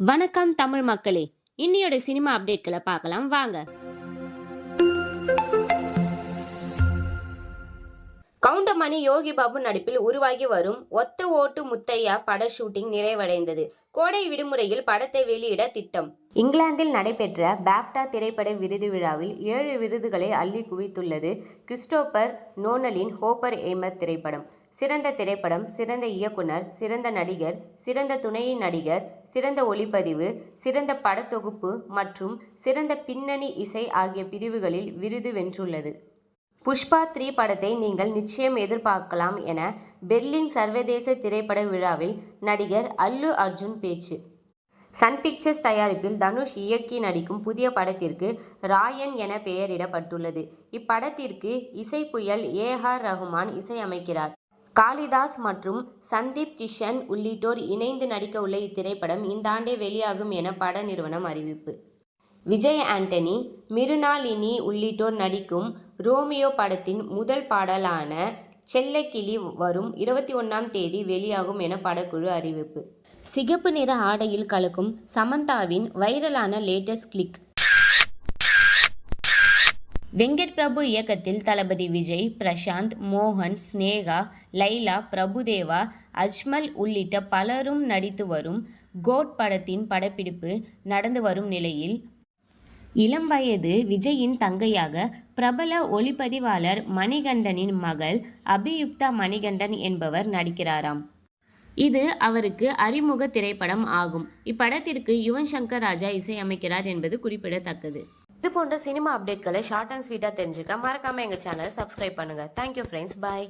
வணக்கம் தமிழ் மக்களே, இன்னையோட சினிமா அப்டேட்களை பார்க்கலாம் வாங்க. கவுண்டமணி யோகி பாபு நடிப்பில் உருவாகி வரும் ஒத்த ஓட்டு முத்தையா பட ஷூட்டிங் நிறைவடைந்தது. கோடை விடுமுறையில் படத்தை வெளியிட திட்டம். இங்கிலாந்தில் நடைபெற்ற பாஃப்டா திரைப்பட விருது விழாவில் 7 விருதுகளை அள்ளி குவித்துள்ளது கிறிஸ்டோபர் நோலனின் ஓப்பன்ஹைமர் திரைப்படம். சிறந்த திரைப்படம், சிறந்த இயக்குனர், சிறந்த நடிகர், சிறந்த துணை நடிகர், சிறந்த ஒளிப்பதிவு, சிறந்த படத்தொகுப்பு மற்றும் சிறந்த பின்னணி இசை ஆகிய பிரிவுகளில் விருது வென்றுள்ளது. புஷ்பா 3 படத்தை நீங்கள் நிச்சயம் எதிர்பார்க்கலாம் என பெர்லின் சர்வதேச திரைப்பட விழாவில் நடிகர் அல்லு அர்ஜுன் பேச்சு. சன் பிக்சர்ஸ் தயாரிப்பில் தனுஷ் இயக்கி நடிக்கும் புதிய படத்திற்கு ராயன் என பெயரிடப்பட்டுள்ளது. இப்படத்திற்கு இசைப்புயல் ஏ.ஆர். ரஹ்மான் இசையமைக்கிறார். காளிதாஸ் மற்றும் சந்தீப் கிஷன் உள்ளிட்டோர் இணைந்து நடிக்க உள்ள இத்திரைப்படம் இந்த ஆண்டே வெளியாகும் என பட நிறுவனம் அறிவிப்பு. விஜய் ஆண்டனி, மிருனாளினி உள்ளிட்டோர் நடிக்கும் ரோமியோ படத்தின் முதல் பாடலான செல்லக்கிளி வரும் 21ஆம் தேதி வெளியாகும் என படக்குழு அறிவிப்பு. சிகப்பு நிற ஆடையில் கலக்கும் சமந்தாவின் வைரலான லேட்டஸ்ட் கிளிக். வெங்கட் பிரபு இயக்கத்தில் தளபதி விஜய், பிரசாந்த், மோகன், ஸ்னேகா, லைலா, பிரபுதேவா, அஜ்மல் உள்ளிட்ட பலரும் நடித்து வரும் கோட் படத்தின் படப்பிடிப்பு நடந்து வரும் நிலையில், இளம் வயது விஜயின் தங்கையாக பிரபல ஒளிப்பதிவாளர் மணிகண்டனின் மகள் அபியுக்தா மணிகண்டன் என்பவர் நடிக்கிறாராம். இது அவருக்கு அறிமுக திரைப்படம் ஆகும். இப்படத்திற்கு யுவன் சங்கர் ராஜா இசையமைக்கிறார் என்பது குறிப்பிடத்தக்கது. இது போன்ற சினிமா அப்டேட்களை ஷார்ட் அண்ட் ஸ்வீட்டாக தெரிஞ்சுக்க மறக்காம எங்கள் சேனலை சப்ஸ்கிரைப் பண்ணுங்க. தேங்க்யூ ஃப்ரெண்ட்ஸ், பாய்.